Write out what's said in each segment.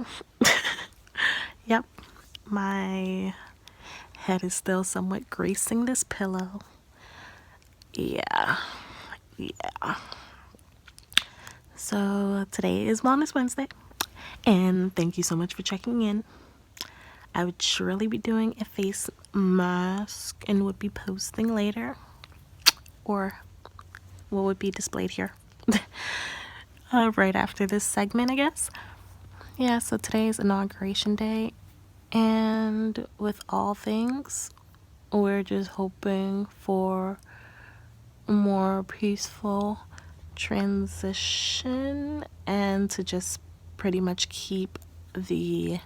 morning. Yep, my head is still somewhat gracing this pillow. Yeah. So today is Wellness Wednesday, and thank you so much for checking in. I would surely be doing a face mask and would be posting later, or what would be displayed here right after this segment, I guess. Yeah, so today is Inauguration Day, and with all things, we're just hoping for a more peaceful transition and to just pretty much keep the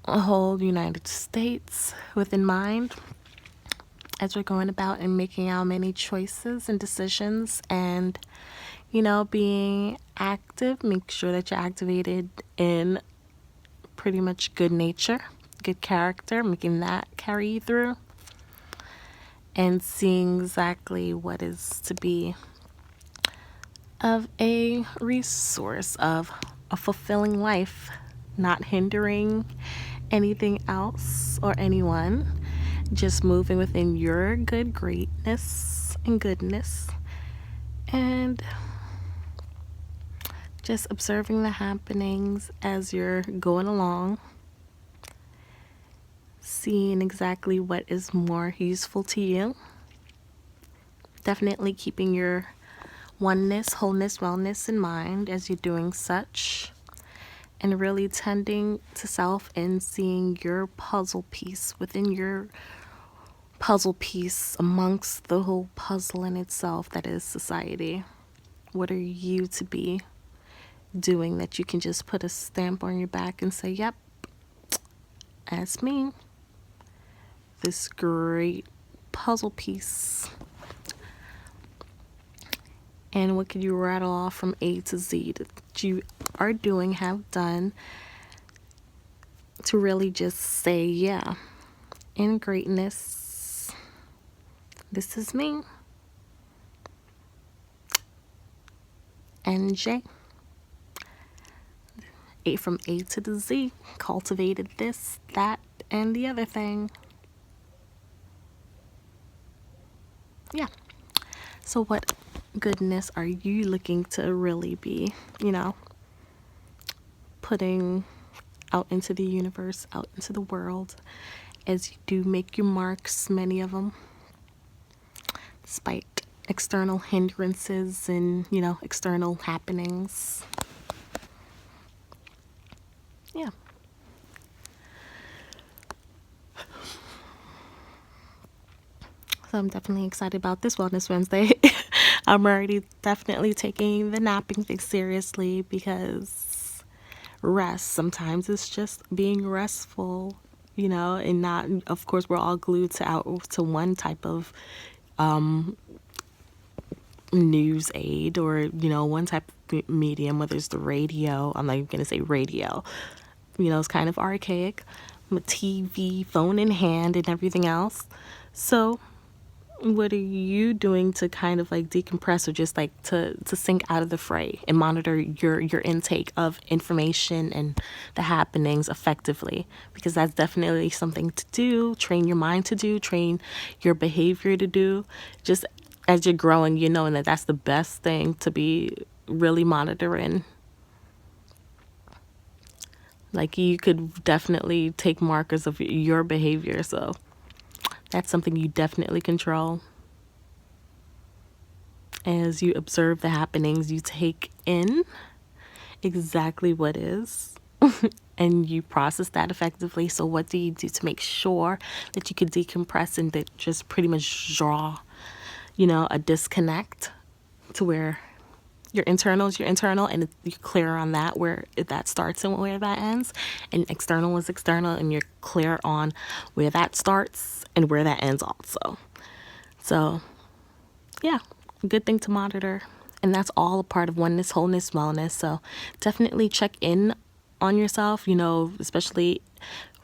whole United States within mind as we're going about and making our many choices and decisions, and being active. Make sure that you're activated in pretty much good nature, good character, making that carry you through, and seeing exactly what is to be of a resource of a fulfilling life, not hindering anything else or anyone, just moving within your good greatness and goodness, and just observing the happenings as you're going along, seeing exactly what is more useful to you. Definitely keeping your oneness, wholeness, wellness in mind as you're doing such, and really tending to self and seeing your puzzle piece within your puzzle piece amongst the whole puzzle in itself that is society. What are you to be doing that you can just put a stamp on your back and say, yep, that's me, this great puzzle piece? And what could you rattle off from A to Z that you are doing, have done, to really just say, yeah, in greatness, this is me. NJ. From A to the Z, cultivated this, that, and the other thing. Yeah. So what goodness are you looking to really be, putting out into the universe, out into the world, as you do make your marks, many of them, despite external hindrances and, external happenings. Yeah. So I'm definitely excited about this Wellness Wednesday. I'm already definitely taking the napping thing seriously, because rest sometimes it's just being restful, and not, of course, we're all glued to one type of news aid, or one type of medium, whether it's the radio. I'm not even gonna say radio, it's kind of archaic, with TV, phone in hand, and everything else. So what are you doing to kind of like decompress, or just like to sink out of the fray and monitor your intake of information and the happenings effectively? Because that's definitely something to do, train your mind to do, train your behavior to do, just as you're growing, and that's the best thing to be really monitoring. Like, you could definitely take markers of your behavior, so that's something you definitely control. As you observe the happenings, you take in exactly what is and you process that effectively. So what do you do to make sure that you can decompress and that just pretty much draw, a disconnect to where your internal is your internal, and you're clear on that, where that starts and where that ends, and external is external, and you're clear on where that starts and where that ends also. So yeah, good thing to monitor, and that's all a part of oneness, wholeness, wellness. So definitely check in on yourself, especially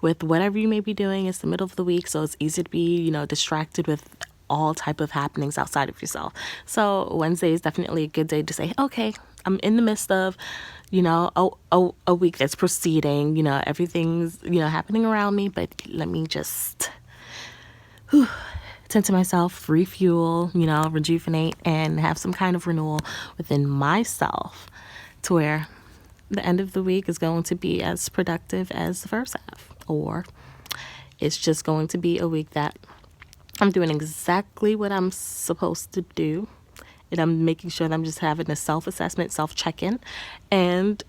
with whatever you may be doing. It's the middle of the week, so it's easy to be, distracted with all type of happenings outside of yourself. So Wednesday is definitely a good day to say, okay, I'm in the midst of, a week that's proceeding, everything's, happening around me, but let me just tend to myself, refuel, rejuvenate, and have some kind of renewal within myself to where the end of the week is going to be as productive as the first half, or it's just going to be a week that I'm doing exactly what I'm supposed to do, and I'm making sure that I'm just having a self-assessment, self-check-in, and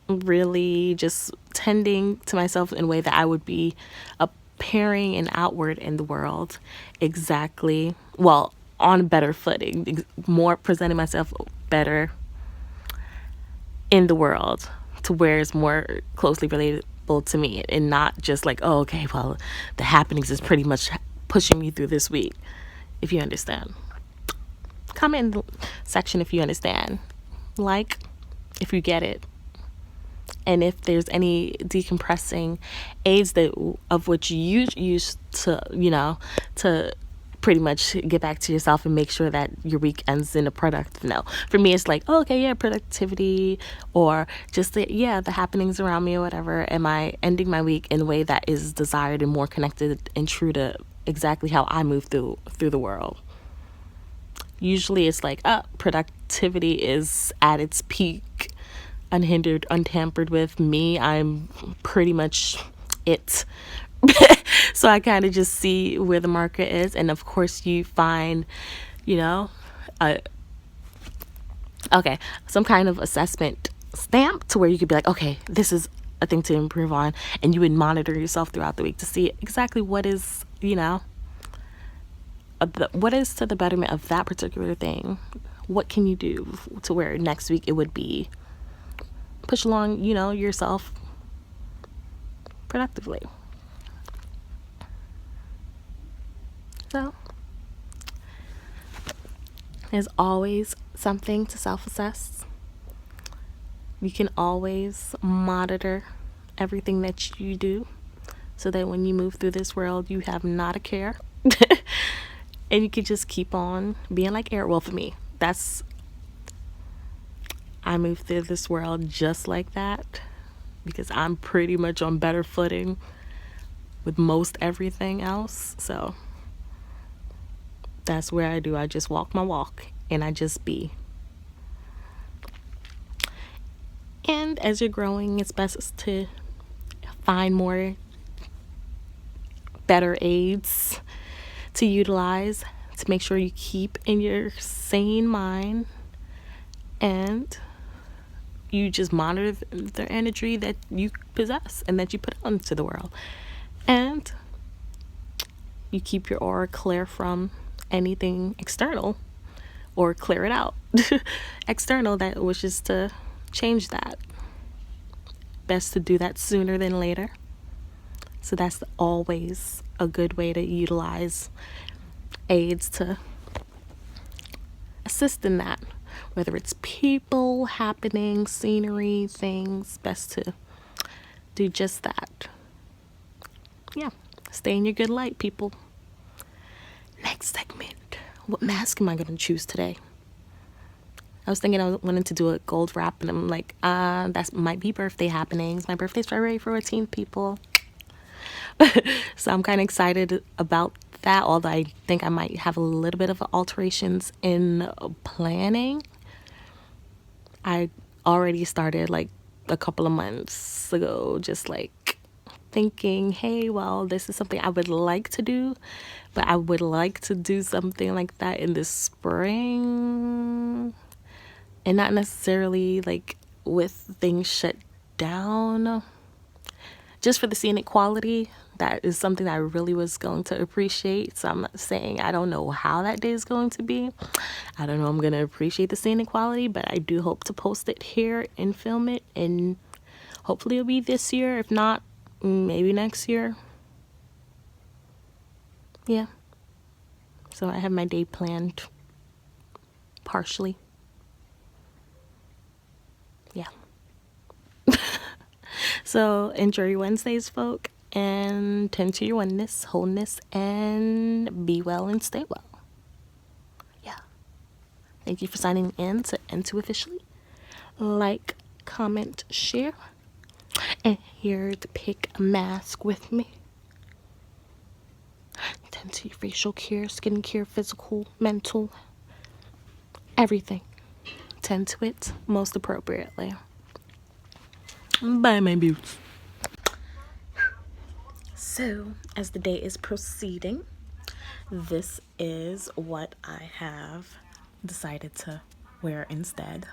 really just tending to myself in a way that I would be appearing and outward in the world exactly, well, on a better footing, more presenting myself better in the world to where it's more closely relatable to me, and not just like, oh, okay, well, the happenings is pretty much pushing me through this week, if you understand. Comment in the section if you understand, like if you get it, and if there's any decompressing aids that of which you use to to pretty much get back to yourself and make sure that your week ends in a productive note. For me, it's like, oh, okay, yeah, productivity, or just the happenings around me or whatever. Am I ending my week in a way that is desired and more connected and true to exactly how I move through the world? Usually it's like, productivity is at its peak, unhindered, untampered with. Me, I'm pretty much it. So I kind of just see where the market is, and of course you find, some kind of assessment stamp to where you could be like, okay, this is a thing to improve on, and you would monitor yourself throughout the week to see exactly what is, what is to the betterment of that particular thing. What can you do to where next week it would be push along, yourself productively. So there's always something to self-assess. You can always monitor everything that you do so that when you move through this world, you have not a care. And you can just keep on being like air. Well, for me, I move through this world just like that because I'm pretty much on better footing with most everything else. So that's where I just walk my walk and I just be. And as you're growing, it's best to find more better aids to utilize to make sure you keep in your sane mind, and you just monitor the energy that you possess and that you put out into the world, and you keep your aura clear from anything external, or clear it out external that wishes to change that. Best to do that sooner than later. So that's always a good way to utilize aids to assist in that, whether it's people, happenings, scenery, things. Best to do just that. Yeah, stay in your good light, people. Next segment. What mask am I going to choose today? I was thinking I wanted to do a gold wrap, and I'm like, that might be birthday happenings. My birthday's February 14th, people. So I'm kind of excited about that, although I think I might have a little bit of alterations in planning. I already started like a couple of months ago, just like thinking, hey, well, this is something I would like to do, but I would like to do something like that in the spring, and not necessarily like with things shut down, just for the scenic quality. That is something that I really was going to appreciate. So I'm not saying I don't know how that day is going to be. I don't know I'm going to appreciate the scenic quality, but I do hope to post it here and film it, and hopefully it'll be this year. If not, maybe next year. Yeah. So I have my day planned partially. Yeah. So enjoy your Wednesdays, folk, and tend to your oneness, wholeness, and be well and stay well. Thank you for signing in to Into Officially. Like, comment, share, and here to pick a mask with me. Tend to your facial care, skincare, physical, mental, everything. Tend to it most appropriately. Bye, my beauties. So, as the day is proceeding, this is what I have decided to wear instead.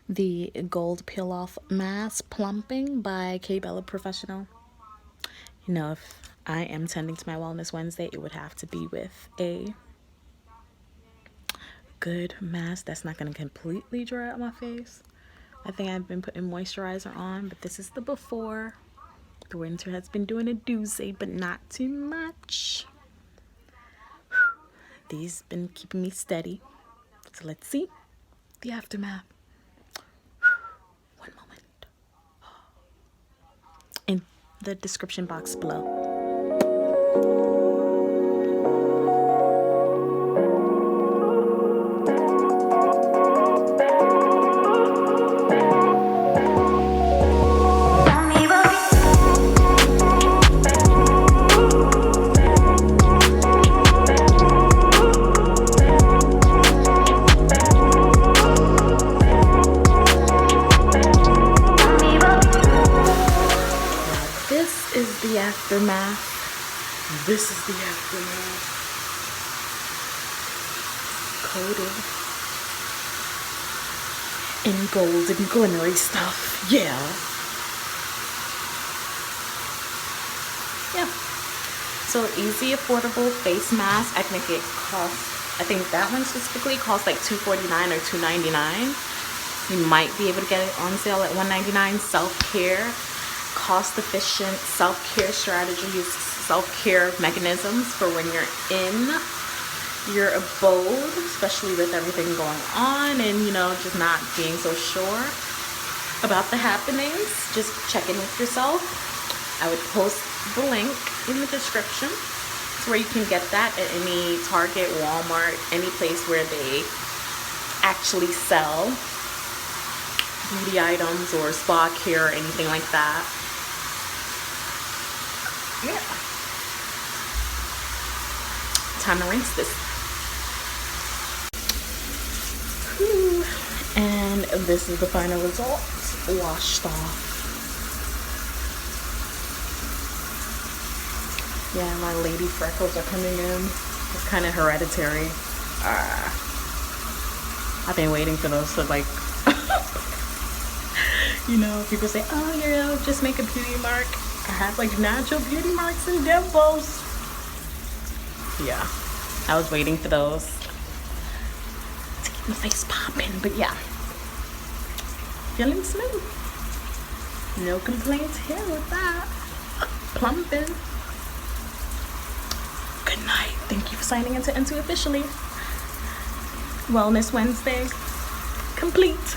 The Gold Peel Off Mask Plumping by K-Bella Professional. You know, if I am tending to my Wellness Wednesday, it would have to be with a good mask that's not going to completely dry out my face. I think I've been putting moisturizer on, but this is the before. The winter has been doing a doozy, but not too much. These been keeping me steady. So let's see the aftermath. One moment. In the description box below. Aftermath. This is the aftermath. Coated in gold and glittery stuff. Yeah. So easy, affordable face mask. I think it costs, I think that one specifically costs like $2.49 or $2.99. You might be able to get it on sale at $1.99. Self-care. Cost-efficient self-care strategies, self-care mechanisms for when you're in your abode, especially with everything going on and, you know, just not being so sure about the happenings. Just check in with yourself. I would post the link in the description. It's where you can get that at any Target, Walmart, any place where they actually sell beauty items or spa care or anything like that. Yeah. Time to rinse this. Whew. And this is the final result. Washed off. Yeah, my lady freckles are coming in. It's kind of hereditary. I've been waiting for those to like, you know, people say, oh, you know, just make a beauty mark. I have like natural beauty marks and dimples. Yeah, I was waiting for those to keep my face popping, but yeah, feeling smooth. No complaints here with that. Plumping. Good night. Thank you for signing into Officially. Wellness Wednesday complete.